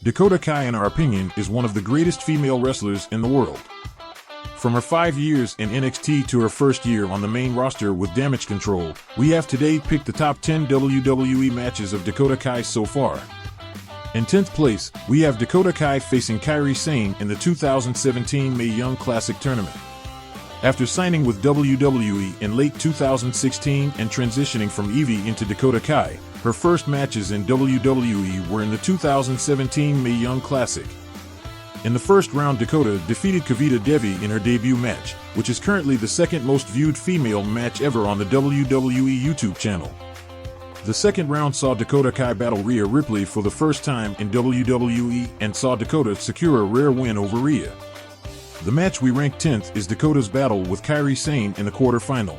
Dakota Kai, in our opinion, is one of the greatest female wrestlers in the world. From her 5 years in NXT to her first year on the main roster with Damage Control, we have today picked the top 10 WWE matches of Dakota Kai so far. In 10th place, we have Dakota Kai facing Kairi Sane in the 2017 Mae Young Classic Tournament. After signing with WWE in late 2016 and transitioning from Evie into Dakota Kai, her first matches in WWE were in the 2017 Mae Young Classic. In the first round, Dakota defeated Kavita Devi in her debut match, which is currently the second most viewed female match ever on the WWE YouTube channel. The second round saw Dakota Kai battle Rhea Ripley for the first time in WWE and saw Dakota secure a rare win over Rhea. The match we ranked 10th is Dakota's battle with Kairi Sane in the quarterfinal.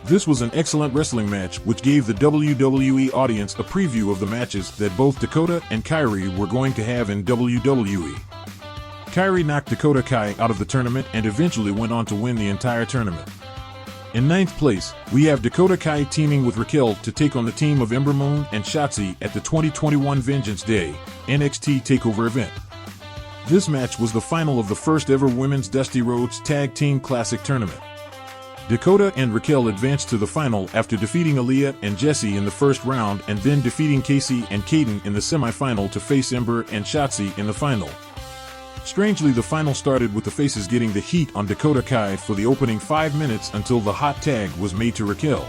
This was an excellent wrestling match which gave the WWE audience a preview of the matches that both Dakota and Kairi were going to have in WWE. Kairi knocked Dakota Kai out of the tournament and eventually went on to win the entire tournament. In 9th place, we have Dakota Kai teaming with Raquel to take on the team of Ember Moon and Shotzi at the 2021 Vengeance Day NXT TakeOver event. This match was the final of the first ever Women's Dusty Rhodes Tag Team Classic Tournament. Dakota and Raquel advanced to the final after defeating Aaliyah and Jessie in the first round and then defeating Casey and Kaden in the semi-final to face Ember and Shotzi in the final. Strangely, the final started with the faces getting the heat on Dakota Kai for the opening 5 minutes until the hot tag was made to Raquel.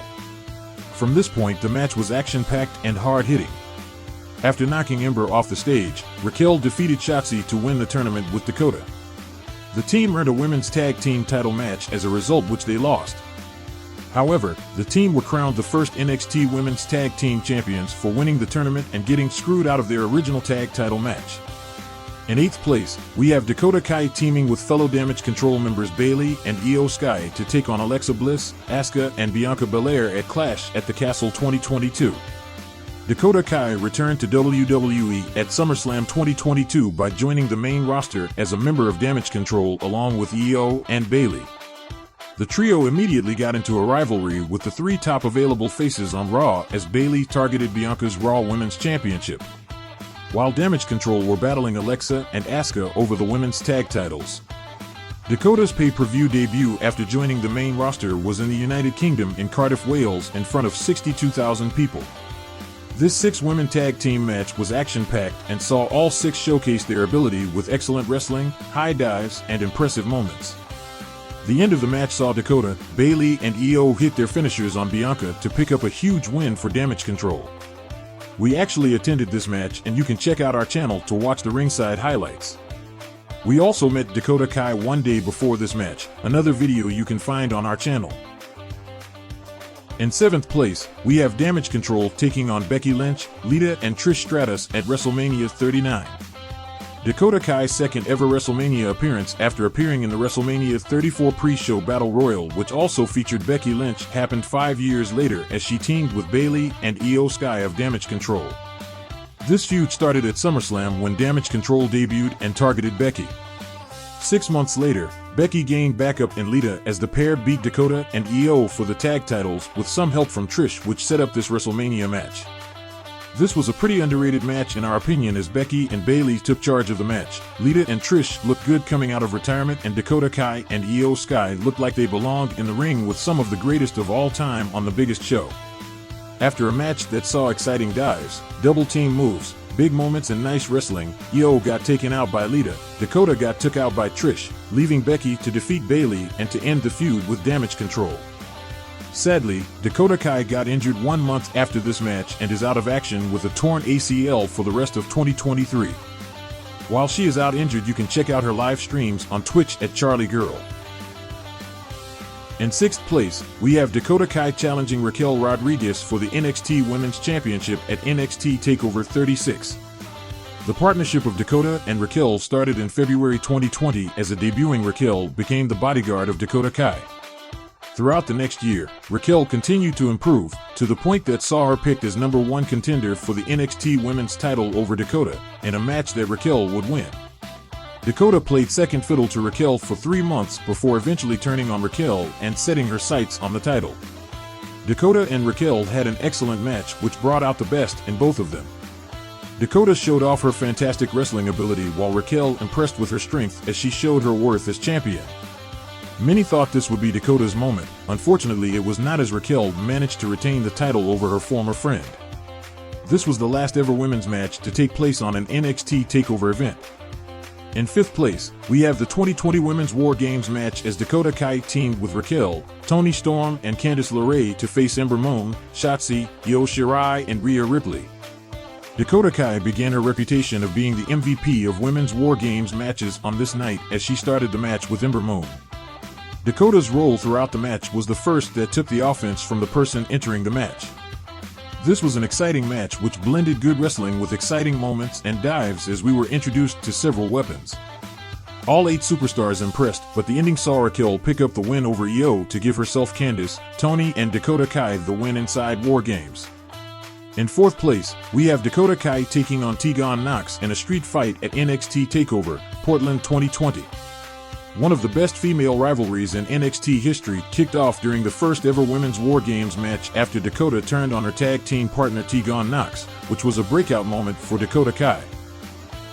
From this point, the match was action-packed and hard-hitting. After knocking Ember off the stage, Raquel defeated Shotzi to win the tournament with Dakota. The team earned a women's tag team title match as a result, which they lost. However, the team were crowned the first NXT Women's Tag Team Champions for winning the tournament and getting screwed out of their original tag title match. In 8th place, we have Dakota Kai teaming with fellow Damage Control members Bayley and Io Sky to take on Alexa Bliss, Asuka, and Bianca Belair at Clash at the Castle 2022. Dakota Kai returned to WWE at SummerSlam 2022 by joining the main roster as a member of Damage Control along with Io and Bayley. The trio immediately got into a rivalry with the three top available faces on Raw as Bayley targeted Bianca's Raw Women's Championship, while Damage Control were battling Alexa and Asuka over the women's tag titles. Dakota's pay-per-view debut after joining the main roster was in the United Kingdom in Cardiff, Wales, in front of 62,000 people. This 6-women tag team match was action-packed and saw all 6 showcase their ability with excellent wrestling, high dives, and impressive moments. The end of the match saw Dakota, Bayley, and Io hit their finishers on Bianca to pick up a huge win for Damage Control. We actually attended this match, and you can check out our channel to watch the ringside highlights. We also met Dakota Kai one day before this match, another video you can find on our channel. In 7th place, we have Damage Control taking on Becky Lynch, Lita, and Trish Stratus at WrestleMania 39. Dakota Kai's second ever WrestleMania appearance after appearing in the WrestleMania 34 pre-show Battle Royal, which also featured Becky Lynch, happened 5 years later as she teamed with Bayley and Io Sky of Damage Control. This feud started at SummerSlam when Damage Control debuted and targeted Becky. 6 months later, Becky gained backup in Lita as the pair beat Dakota and Io for the tag titles with some help from Trish, which set up this WrestleMania match. This was a pretty underrated match in our opinion as Becky and Bayley took charge of the match. Lita and Trish looked good coming out of retirement, and Dakota Kai and Io Sky looked like they belonged in the ring with some of the greatest of all time on the biggest show. After a match that saw exciting dives, double team moves, big moments, and nice wrestling, Io got taken out by Lita. Dakota got took out by Trish, leaving Becky to defeat Bayley and to end the feud with Damage Control. Sadly, Dakota Kai got injured 1 month after this match and is out of action with a torn ACL for the rest of 2023. While she is out injured, you can check out her live streams on Twitch at charliegirl. In 6th place, we have Dakota Kai challenging Raquel Rodriguez for the NXT Women's Championship at NXT TakeOver 36. The partnership of Dakota and Raquel started in February 2020 as a debuting Raquel became the bodyguard of Dakota Kai. Throughout the next year, Raquel continued to improve, to the point that saw her picked as #1 contender for the NXT Women's title over Dakota, in a match that Raquel would win. Dakota played second fiddle to Raquel for 3 months before eventually turning on Raquel and setting her sights on the title. Dakota and Raquel had an excellent match which brought out the best in both of them. Dakota showed off her fantastic wrestling ability while Raquel impressed with her strength as she showed her worth as champion. Many thought this would be Dakota's moment. Unfortunately, it was not, as Raquel managed to retain the title over her former friend. This was the last ever women's match to take place on an NXT TakeOver event. In 5th place, we have the 2020 Women's War Games match as Dakota Kai teamed with Raquel, Toni Storm, and Candice LeRae to face Ember Moon, Shotzi, Io Shirai, and Rhea Ripley. Dakota Kai began her reputation of being the MVP of Women's War Games matches on this night as she started the match with Ember Moon. Dakota's role throughout the match was the first that took the offense from the person entering the match. This was an exciting match which blended good wrestling with exciting moments and dives as we were introduced to several weapons. All 8 superstars impressed, but the ending saw Raquel pick up the win over Io to give herself Candice, Toni, and Dakota Kai the win inside War Games. In 4th place, we have Dakota Kai taking on Tegan Nox in a street fight at NXT TakeOver, Portland 2020. One of the best female rivalries in NXT history kicked off during the first ever Women's War Games match after Dakota turned on her tag team partner Tegan Nox, which was a breakout moment for Dakota Kai.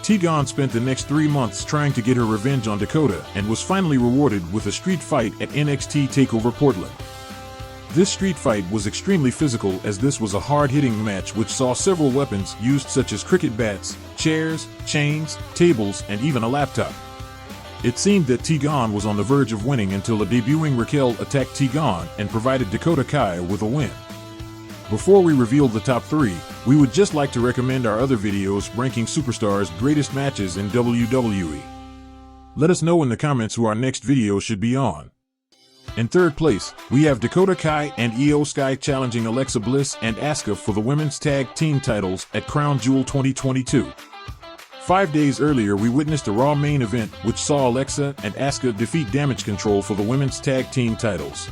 Tegan spent the next 3 months trying to get her revenge on Dakota and was finally rewarded with a street fight at NXT TakeOver Portland. This street fight was extremely physical as this was a hard-hitting match which saw several weapons used such as cricket bats, chairs, chains, tables, and even a laptop. It seemed that Tegan was on the verge of winning until a debuting Raquel attacked Tegan and provided Dakota Kai with a win. Before we reveal the top 3, we would just like to recommend our other videos ranking superstars' greatest matches in WWE. Let us know in the comments who our next video should be on. In 3rd place, we have Dakota Kai and Io Sky challenging Alexa Bliss and Asuka for the women's tag team titles at Crown Jewel 2022. 5 days earlier, we witnessed a Raw main event which saw Alexa and Asuka defeat Damage Control for the women's tag team titles.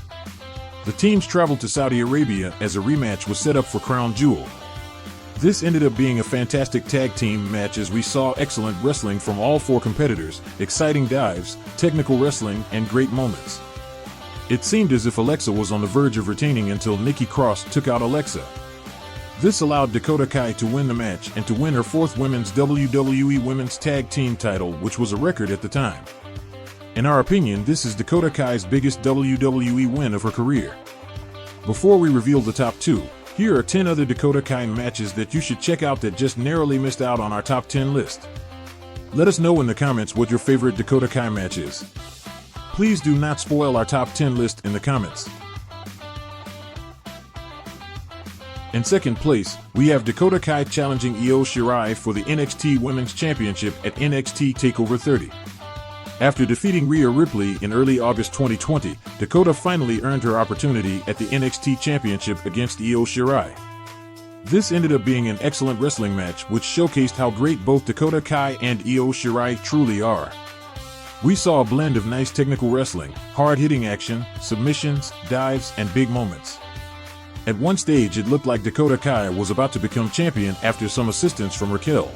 The teams traveled to Saudi Arabia as a rematch was set up for Crown Jewel. This ended up being a fantastic tag team match as we saw excellent wrestling from all 4 competitors, exciting dives, technical wrestling, and great moments. It seemed as if Alexa was on the verge of retaining until Nikki Cross took out Alexa. This allowed Dakota Kai to win the match and to win her 4th Women's WWE Women's Tag Team title, which was a record at the time. In our opinion, this is Dakota Kai's biggest WWE win of her career. Before we reveal the top 2, here are 10 other Dakota Kai matches that you should check out that just narrowly missed out on our top 10 list. Let us know in the comments what your favorite Dakota Kai match is. Please do not spoil our top 10 list in the comments. In 2nd place, we have Dakota Kai challenging Io Shirai for the NXT Women's Championship at NXT TakeOver 30. After defeating Rhea Ripley in early August 2020, Dakota finally earned her opportunity at the NXT Championship against Io Shirai. This ended up being an excellent wrestling match which showcased how great both Dakota Kai and Io Shirai truly are. We saw a blend of nice technical wrestling, hard-hitting action, submissions, dives, and big moments. At one stage, it looked like Dakota Kai was about to become champion after some assistance from Raquel.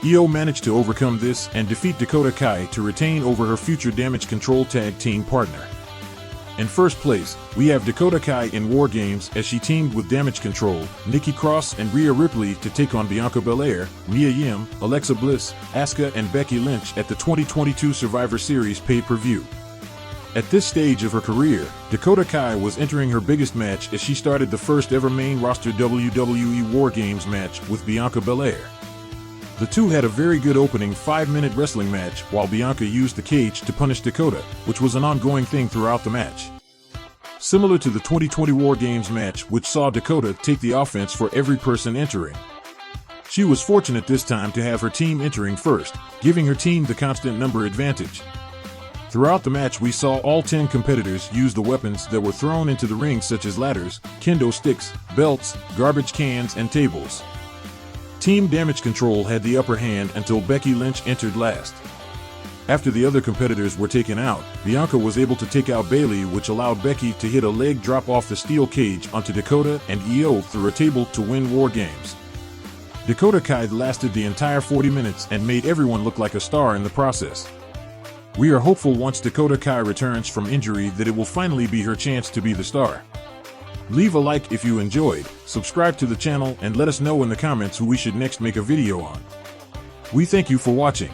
Io managed to overcome this and defeat Dakota Kai to retain over her future Damage Control tag team partner. In 1st place, we have Dakota Kai in War Games as she teamed with Damage Control, Nikki Cross, and Rhea Ripley to take on Bianca Belair, Mia Yim, Alexa Bliss, Asuka, and Becky Lynch at the 2022 Survivor Series pay-per-view. At this stage of her career, Dakota Kai was entering her biggest match as she started the first ever main roster WWE War Games match with Bianca Belair. The two had a very good opening 5-minute wrestling match while Bianca used the cage to punish Dakota, which was an ongoing thing throughout the match. Similar to the 2020 War Games match which saw Dakota take the offense for every person entering. She was fortunate this time to have her team entering first, giving her team the constant number advantage. Throughout the match, we saw all 10 competitors use the weapons that were thrown into the ring such as ladders, kendo sticks, belts, garbage cans, and tables. Team Damage Control had the upper hand until Becky Lynch entered last. After the other competitors were taken out, Bianca was able to take out Bayley, which allowed Becky to hit a leg drop off the steel cage onto Dakota and Io through a table to win War Games. Dakota Kai lasted the entire 40 minutes and made everyone look like a star in the process. We are hopeful once Dakota Kai returns from injury that it will finally be her chance to be the star. Leave a like if you enjoyed, subscribe to the channel, and let us know in the comments who we should next make a video on. We thank you for watching.